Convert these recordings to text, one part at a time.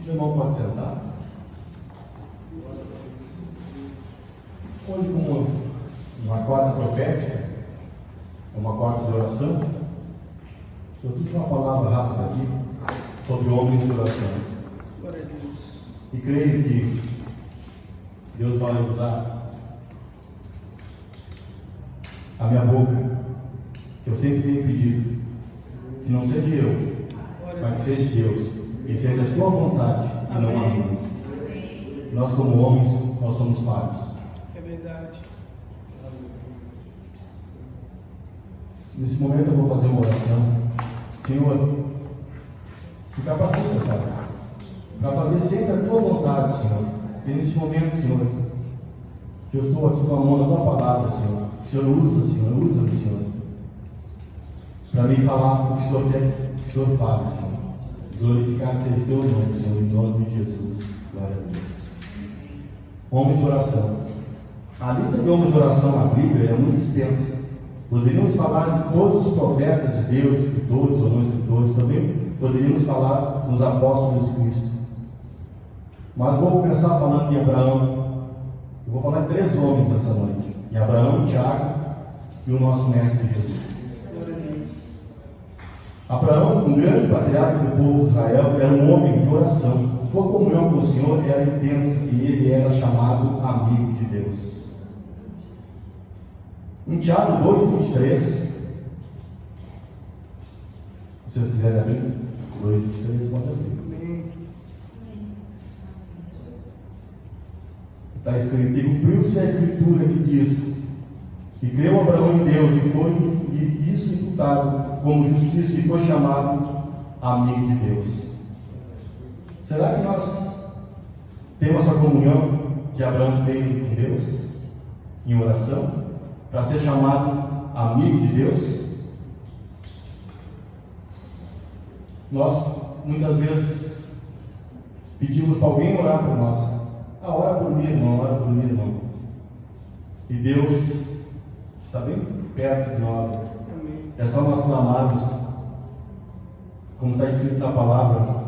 O irmão pode sentar. Hoje, como uma quarta profética, uma quarta de oração, eu trouxe uma palavra rápida aqui sobre homens de oração. Glória a Deus. E creio que Deus vai usar a minha boca, que eu sempre tenho pedido, que não seja eu, mas que seja Deus, que seja a sua vontade e não a minha. Nós, como homens, nós somos falhos. É verdade. Nesse momento eu vou fazer uma oração. Senhor, me capacita, Pai, para fazer sempre a tua vontade, Senhor. E nesse momento, Senhor, que eu estou aqui com a mão na tua palavra, Senhor. Que o Senhor usa-me, Senhor, para me falar o que o Senhor quer que o Senhor fale, Senhor. Glorificado seja o teu nome, Senhor, em nome de Jesus. Glória a Deus. Homens de oração. A lista de homens de oração na Bíblia é muito extensa. Poderíamos falar de todos os profetas de Deus, escritores ou não escritores, também poderíamos falar dos apóstolos de Cristo. Mas vou começar falando de Abraão. Eu vou falar de 3 homens essa noite: de Abraão, Tiago e o nosso mestre Jesus. Glória a Deus. Abraão, um grande patriarca do povo de Israel, era um homem de oração. Sua comunhão com o Senhor era intensa e ele era chamado amigo de Deus. Em Tiago 2:23, se vocês quiserem abrir, 2:23, pode abrir. Amém. Está escrito: e cumpriu-se a escritura que diz: e creu Abraão em Deus, e foi isso imputado como justiça, e foi chamado amigo de Deus. Será que nós temos essa comunhão que Abraão teve com Deus, em oração, para ser chamado amigo de Deus? Nós, muitas vezes, pedimos para alguém orar por nós. Ora por mim, irmão, ora por mim, irmão. E Deus está bem perto de nós. Amém. É só nós clamarmos, como está escrito na palavra: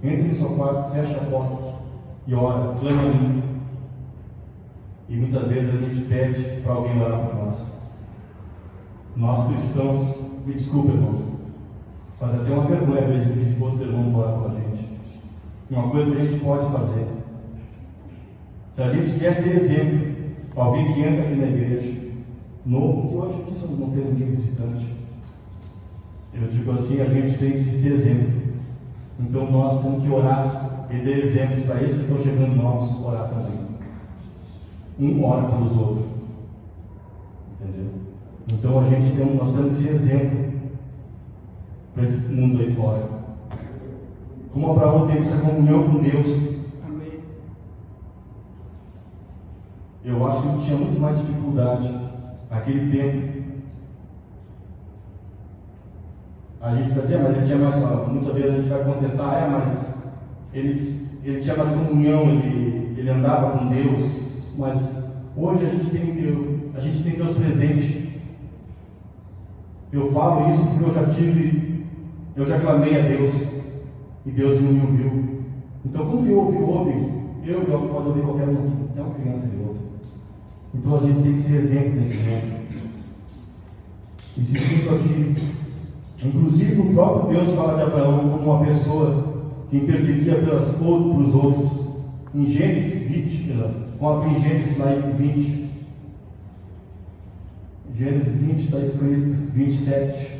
entre no seu quarto, fecha a porta e ora, clama a mim. E muitas vezes a gente pede para alguém orar por nós. Nós cristãos, me desculpe, irmãos, mas até uma vergonha às vezes de pedir para outro irmão para orar pela gente. Uma coisa que a gente pode fazer: se a gente quer ser exemplo para alguém que entra aqui na igreja, novo, que hoje aqui não tem ninguém visitante, eu digo assim, a gente tem que ser exemplo. Então nós temos que orar e dar exemplos para esses que estão chegando novos, orar também. Um ora pelos outros, entendeu? Então nós temos que ser exemplo para esse mundo aí fora. Como Abraão teve essa comunhão com Deus, Amém. eu acho que ele tinha muito mais dificuldade naquele tempo. A gente fazia, mas ele tinha mais, muitas vezes a gente vai contestar, mas ele tinha mais comunhão, ele andava com Deus. Mas hoje a gente tem Deus presente. Eu falo isso porque eu já clamei a Deus e Deus me ouviu. Então, quando Ele ouve, eu pode ouvir qualquer um aqui, até uma criança ele ouve. Então a gente tem que ser exemplo nesse mundo. E seguindo aqui, inclusive o próprio Deus fala de Abraão como uma pessoa que intercedia pelos outros. Em Gênesis 20, em Gênesis lá em 20. Gênesis 20 está escrito 27.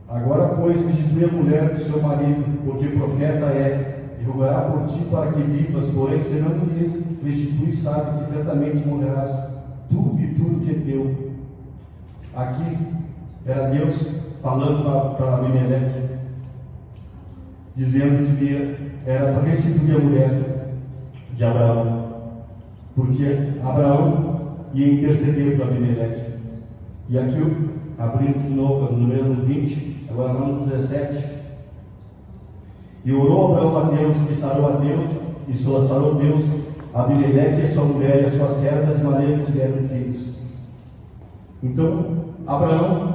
Agora, pois, restitui a mulher do seu marido, porque profeta é, e rogará por ti para que vivas, porém, se não lhes restitui, sabe que certamente morrerás, tu e tudo que é teu. Aqui era Deus falando para Abimeleque, dizendo que era para restituir a mulher de Abraão. porque Abraão ia interceder para Abimeleque. E aqui, abrindo de novo, no número 20, agora lá no 17. E orou Abraão a Deus, e sarou a Deus, e sarou Deus a Abimeleque e a sua mulher e as suas servas, de maneira que tiveram filhos. Então, Abraão,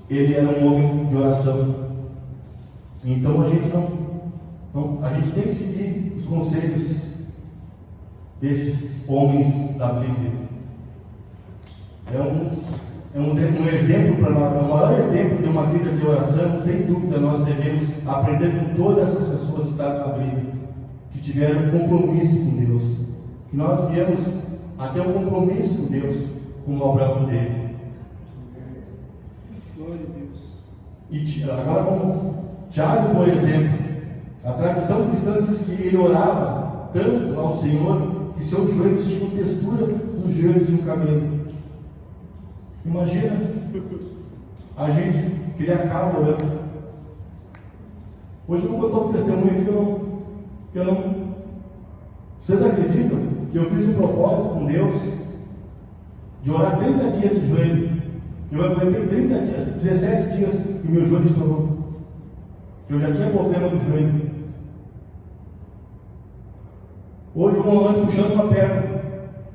ele era um homem de oração. Então a gente a gente tem que seguir os conselhos desses homens da Bíblia. É um exemplo para nós, é o maior exemplo de uma vida de oração. Sem dúvida, nós devemos aprender com todas essas pessoas que estão na Bíblia, que tiveram compromisso com Deus, que nós viemos a ter um compromisso com Deus, como Abraão teve. Glória a Deus. E agora vamos, Tiago, por exemplo, a tradição cristã diz que ele orava tanto ao Senhor que seus joelhos tinham textura dos joelhos de um camelo. Imagina a gente criar cabo orando. Hoje eu vou contar um testemunho que eu não. Vocês acreditam que eu fiz um propósito com Deus de orar 30 dias de joelho? Eu aguentei 30 dias, 17 dias e meu joelho estourou. Eu já tinha problema no joelho. Hoje eu vou andando puxando uma perna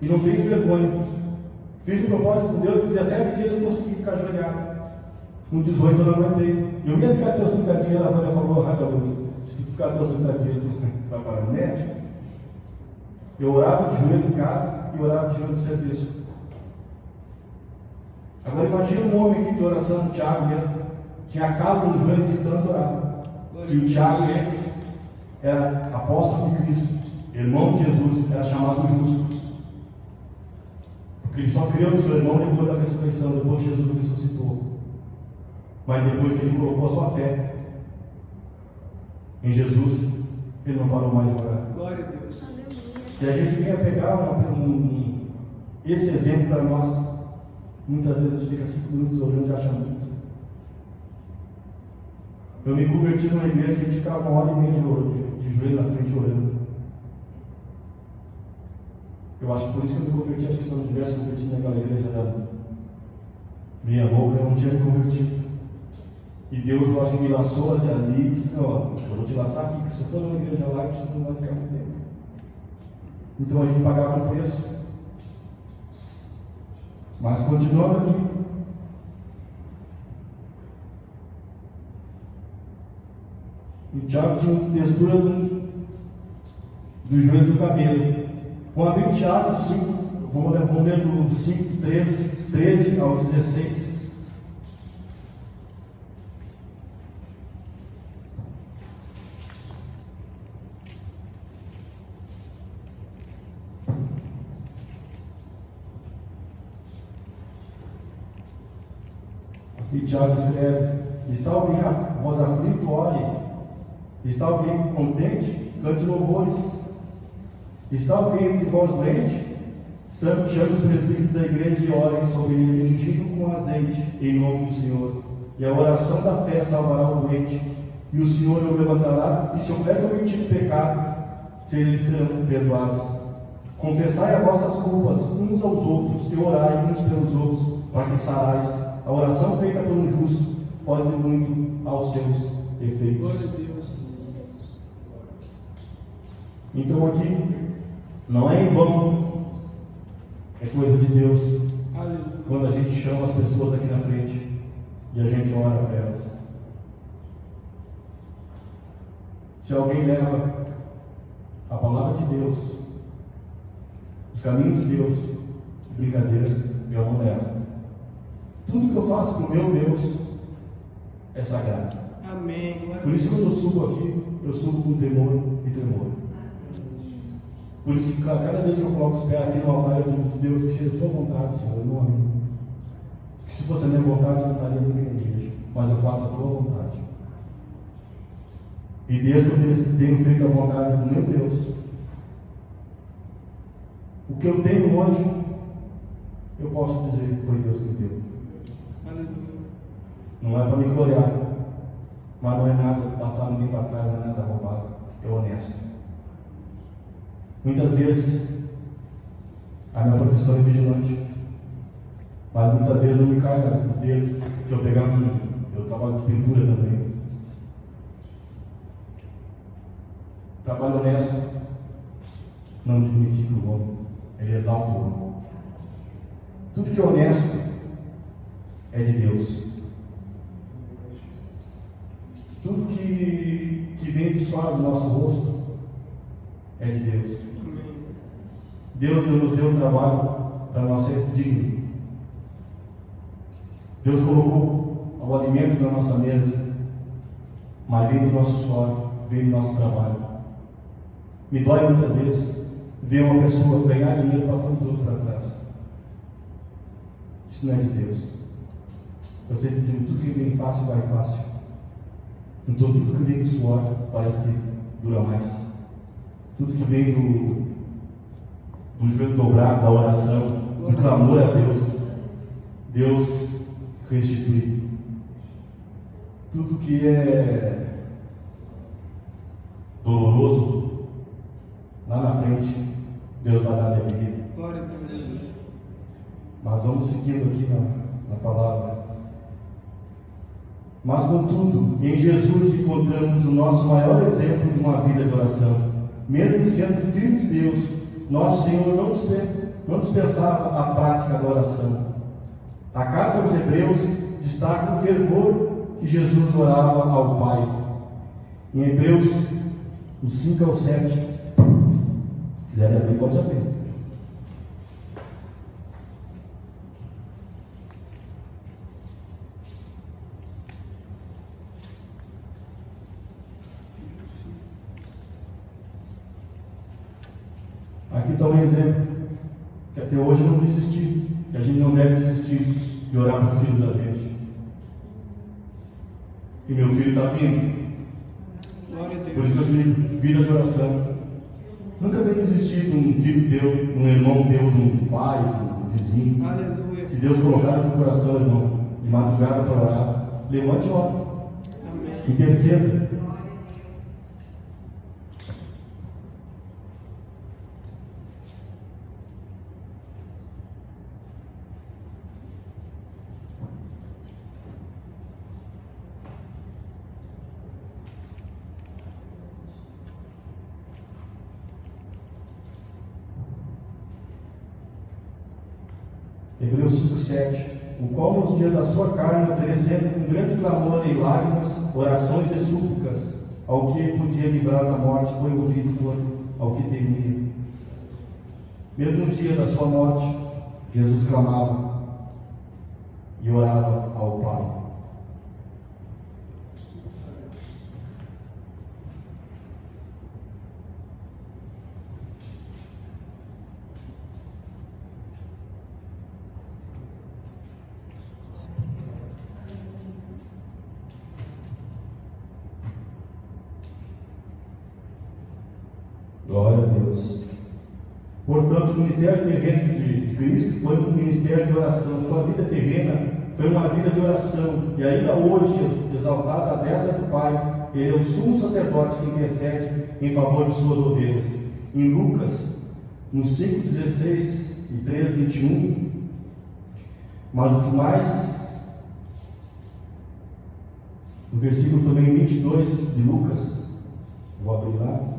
e não tenho vergonha. Fiz um propósito com Deus, 17 dias eu consegui ficar ajoelhado. No 18 eu não aguentei. Eu ia ficar até os 30 dias, a Vânia falou, Luz, se tu ficar até os 30 dias, tu vai para o médico. Eu orava de joelho em casa e orava de joelho no serviço. Agora imagina um homem aqui de oração, o Tiago mesmo, tinha calo no joelho de tanto orar. E o Tiago esse era apóstolo de Cristo, irmão de Jesus, era chamado justo. Porque ele só criou no seu irmão depois da ressurreição, depois que Jesus ressuscitou. Mas depois que ele colocou a sua fé em Jesus, ele não parou mais de orar. Glória a Deus. E a gente vinha pegar esse exemplo para nós. Muitas vezes a gente fica 5 minutos orando e acha muito. Eu me converti numa igreja que a gente ficava 1h30 de joelho na frente orando. Eu acho que por isso que eu me converti. Acho que se eu não tivesse convertido naquela igreja da minha boca, eu não tinha me convertido. E Deus, eu acho que me laçou ali e disse: ó, eu vou te laçar aqui, porque se eu for numa igreja lá, você não vai ficar muito tempo. Então a gente pagava um preço. Mas continuando aqui, o Tiago tinha uma textura do joelho do cabelo. Vamos abrir Tiago 5, vamos ler do 5, 13 ao 16. E Tiago escreve: está alguém a vós aflito, ore. Está alguém contente, cante louvores. Está alguém entre vós doente, chame os presbíteros da igreja e orem sobre ele, ungido com azeite, em nome do Senhor. E a oração da fé salvará o doente, e o Senhor o levantará, e se houver cometido pecado, eles serão perdoados. Confessai as vossas culpas uns aos outros, e orai uns pelos outros, para que sarais. A oração feita por um justo pode muito aos seus efeitos. Glória a Deus. Então aqui, não é em vão, é coisa de Deus. Aleluia. Quando a gente chama as pessoas aqui na frente e a gente ora para elas. Se alguém leva a palavra de Deus, os caminhos de Deus, brincadeira, eu não levo. Tudo que eu faço com o meu Deus é sagrado. Amém. Glória Por isso que quando eu subo aqui, eu subo com temor e tremor. Por isso que cada vez que eu coloco os pés aqui no altar, eu digo: Deus, que seja a tua vontade, Senhor, não a minha. Que se fosse a minha vontade, eu não estaria nem na igreja, mas eu faço a tua vontade. E desde que eu tenho feito a vontade do meu Deus, o que eu tenho hoje, eu posso dizer que foi Deus que me deu. Aleluia. Não é para me gloriar, mas não é nada passar ninguém para trás, não é nada roubado, é honesto. Muitas vezes a minha profissão é vigilante, mas muitas vezes não me cai nos dedos se eu pegar eu trabalho de pintura também. Trabalho honesto não dignifica o homem, ele exalta o homem. Tudo que é honesto é de Deus. Tudo que vem do suor do nosso rosto é de Deus. Deus nos deu um trabalho para nós ser dignos. Deus colocou o alimento na nossa mesa, mas vem do nosso suor, vem do nosso trabalho. Me dói muitas vezes ver uma pessoa ganhar dinheiro passando os outros para trás. Isso não é de Deus. Eu sempre digo, tudo que vem fácil vai fácil. Então tudo que vem do suor parece que dura mais. Tudo que vem do joelho dobrado, da oração, do clamor a Deus, Deus restitui. Tudo que é doloroso, lá na frente, Deus vai dar alegria. Glória a Deus. Mas vamos seguindo aqui na palavra. Mas contudo, em Jesus encontramos o nosso maior exemplo de uma vida de oração. Mesmo sendo filho de Deus, nosso Senhor não dispensava a prática da oração. A carta aos Hebreus destaca o fervor que Jesus orava ao Pai. Em Hebreus, dos 5 ao 7, se quiser abrir, pode abrir. Aqui está um exemplo, que até hoje não desisti, que a gente não deve desistir de orar para os filhos da gente. E meu filho está vindo. Por isso que eu digo, vida de oração. Nunca vem desistir de um filho teu, de um irmão teu, de um pai, de um vizinho. Aleluia. Se Deus colocar no teu coração, irmão, de madrugada para orar, levante e ore. Amém. Interceda. Hebreus 5,7, o qual nos dias da sua carne, oferecendo com grande clamor e lágrimas, orações e súplicas, ao que podia livrar da morte, foi ouvido ao que temia. Mesmo no dia da sua morte, Jesus clamava e orava ao Pai. Glória a Deus. Portanto, o ministério terreno de Cristo foi um ministério de oração. Sua vida terrena foi uma vida de oração. E ainda hoje, exaltado à destra do Pai, ele é o sumo sacerdote que intercede em favor de suas ovelhas. Em Lucas, no 5,16 e 3,21, mas o que mais, no versículo também 22 de Lucas, vou abrir lá.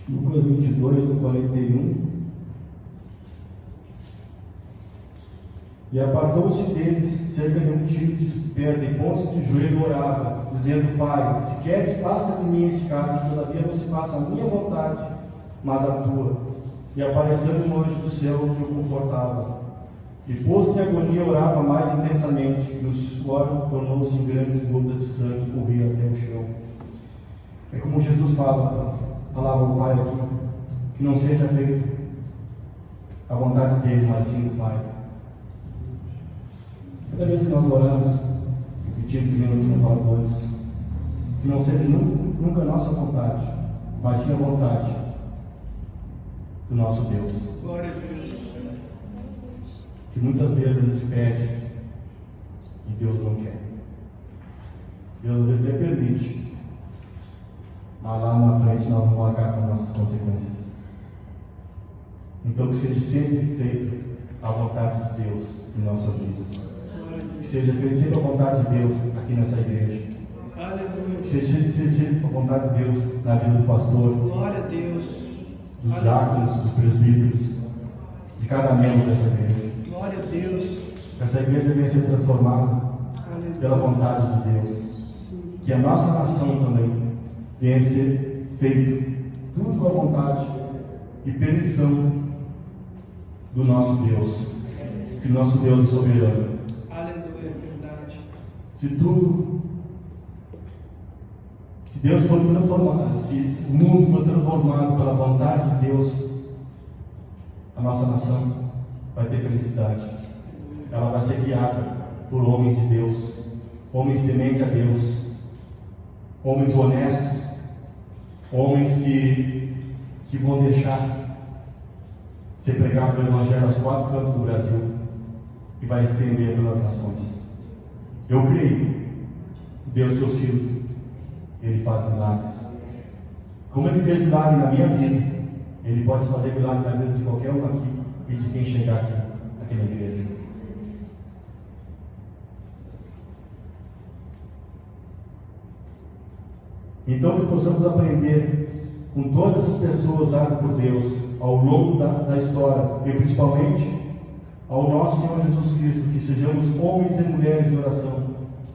Lucas 22, do 41. E apartou-se deles cerca de um tiro de pedra, e pondo-se de joelho orava, dizendo: Pai, se queres, passa de mim esse cálice, todavia não se faça a minha vontade, mas a tua. E apareceu um anjo do céu que o confortava. E posto em agonia, orava mais intensamente, e o suor tornou-se em grandes gotas de sangue que corria até o chão. É como Jesus falava ao Pai aqui, que não seja feito a vontade dele, mas sim do Pai. Cada vez que nós oramos, pedindo que nem eu tinha falado antes, que não seja nunca a nossa vontade, mas sim a vontade do nosso Deus. Glória a Deus. Que muitas vezes a gente pede e Deus não quer. Deus às vezes até permite, mas lá na frente nós vamos arcar com nossas consequências. Então que seja sempre feito a vontade de Deus em nossas vidas. Que seja feito sempre a vontade de Deus aqui nessa igreja. Aleluia. Que seja feito a vontade de Deus na vida do pastor, Glória a Deus. dos diáconos, dos presbíteros, de cada membro dessa igreja. Glória a Deus. Que essa igreja venha ser transformada Aleluia. pela vontade de Deus. Que a nossa nação também venha ser feito tudo com a vontade e permissão do nosso Deus. Que nosso Deus é soberano. Aleluia, verdade. Se Deus for transformado, se o mundo for transformado pela vontade de Deus, a nossa nação vai ter felicidade. Ela vai ser guiada por homens de Deus, homens tementes a Deus, homens honestos, homens que vão deixar ser pregado o Evangelho aos 4 cantos do Brasil e vai estender pelas nações. Eu creio, o Deus que eu sirvo, Ele faz milagres. Como Ele fez milagre na minha vida, Ele pode fazer milagre na vida de qualquer um aqui e de quem chegar aqui na igreja. Então que possamos aprender com todas essas pessoas usadas por Deus ao longo da história, e principalmente ao nosso Senhor Jesus Cristo, que sejamos homens e mulheres de oração,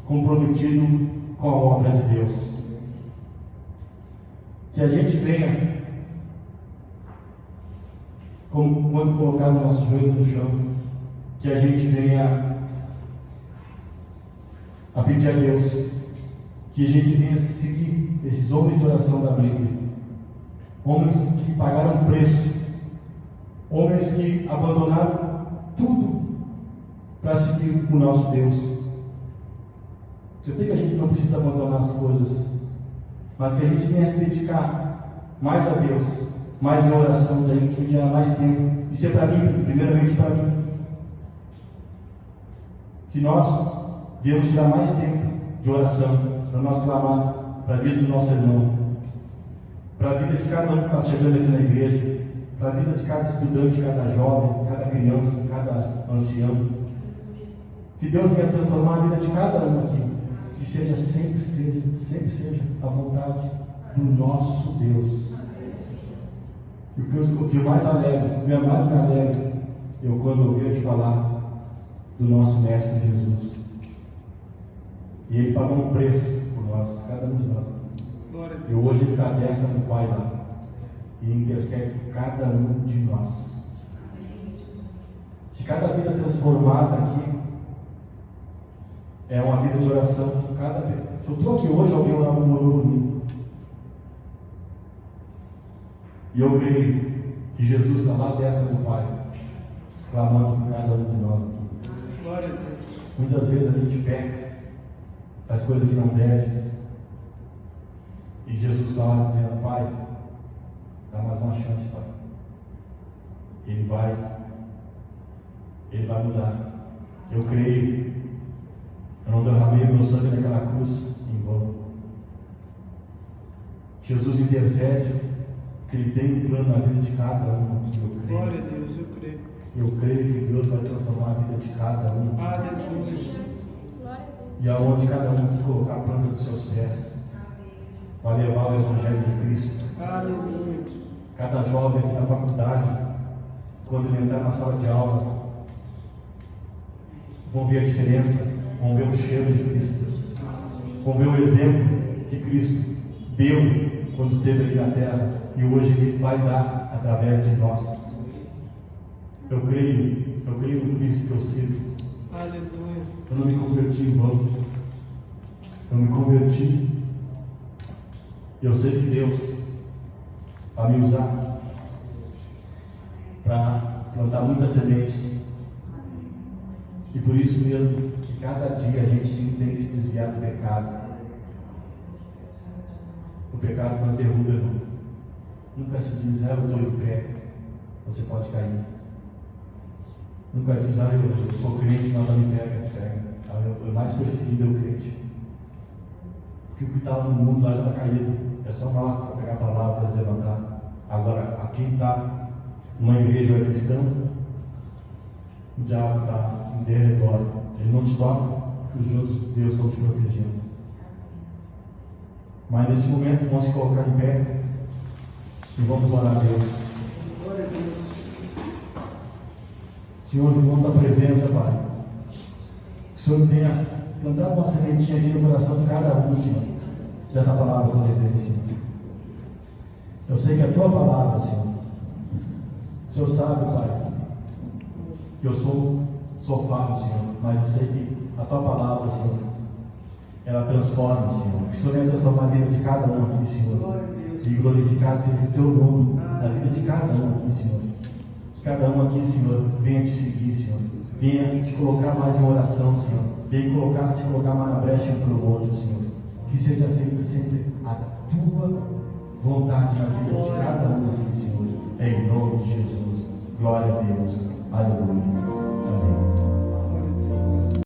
comprometidos com a obra de Deus. Que a gente venha, quando colocar o nosso joelho no chão, que a gente venha a pedir a Deus, que a gente venha seguir esses homens de oração da Bíblia, homens que pagaram preço, homens que abandonaram tudo para seguir o nosso Deus. Eu sei que a gente não precisa abandonar as coisas, mas que a gente venha se dedicar mais a Deus, mais em oração, que a gente tenha mais tempo. Isso é para mim, primeiramente para mim. Que nós devemos tirar mais tempo de oração, para nós clamar para a vida do nosso irmão, para a vida de cada um que está chegando aqui na igreja, para a vida de cada estudante, cada jovem, cada criança, cada ancião. Que Deus venha transformar a vida de cada um aqui, que sempre seja a vontade do nosso Deus. E o que mais me alegra, eu quando eu vejo falar do nosso Mestre Jesus. E Ele pagou um preço por nós, cada um de nós. E hoje Ele está à destra do Pai lá, e intercede por cada um de nós. Se cada vida transformada aqui é uma vida de oração, se eu estou aqui hoje, alguém orou por mim. E eu creio que Jesus está lá à destra do Pai, clamando por cada um de nós aqui. Glória a Deus. Muitas vezes a gente peca, faz coisas que não deve, e Jesus está lá dizendo: Pai, dá mais uma chance, Pai. Ele vai mudar. Eu creio. Eu não derramei meu sangue naquela cruz em vão. Jesus intercede, que Ele tem um plano na vida de cada um aqui. Eu creio. Glória a Deus, eu creio. Eu creio que Deus vai transformar a vida de cada um. Aleluia. E aonde cada um que colocar a planta dos seus pés, vai levar o Evangelho de Cristo. Aleluia. Cada jovem aqui na faculdade, quando ele entrar na sala de aula, vão ver a diferença, vão ver o cheiro de Cristo, vão ver o exemplo que Cristo deu quando esteve aqui na terra, e hoje Ele vai dar através de nós. Eu creio creio no Cristo que eu sirvo. Aleluia. Eu não me converti em vão. Eu me converti. Eu sei que Deus vai me usar para plantar muitas sementes. E por isso mesmo, que cada dia a gente tem que se desviar do pecado. O pecado nos derruba, irmão. Nunca se diz, eu estou em pé. Você pode cair. Nunca diz, eu sou crente, nada me pega. O mais perseguido é o crente. Porque o que está no mundo lá já está caído. É só nós para pegar a palavra para se levantar. Agora, a quem está numa igreja ou é cristão, o diabo está em derredor. Ele não te toca, porque os outros Deus estão te protegendo. Mas nesse momento, vamos se colocar em pé e vamos orar a Deus. Glória a Deus. Senhor, em nome da presença, Pai, que o Senhor tenha plantado uma sementinha aqui no coração de cada um, Senhor, dessa palavra que eu levei, Senhor. Eu sei que é a Tua palavra, Senhor. O Senhor sabe, Pai, que eu sou falho, Senhor, mas eu sei que a Tua palavra, Senhor, ela transforma, Senhor. Que o Senhor venha transformar a vida de cada um aqui, Senhor. E glorificado seja o Teu nome na vida de cada um aqui, Senhor. Que cada um aqui, Senhor, venha te seguir, Senhor. Venha te colocar mais em oração, Senhor. Venha se colocar mais na brecha um para o outro, Senhor. Que seja feita sempre a Tua vontade na vida de cada um aqui, Senhor. Em nome de Jesus. Glória a Deus. Aleluia. Amém.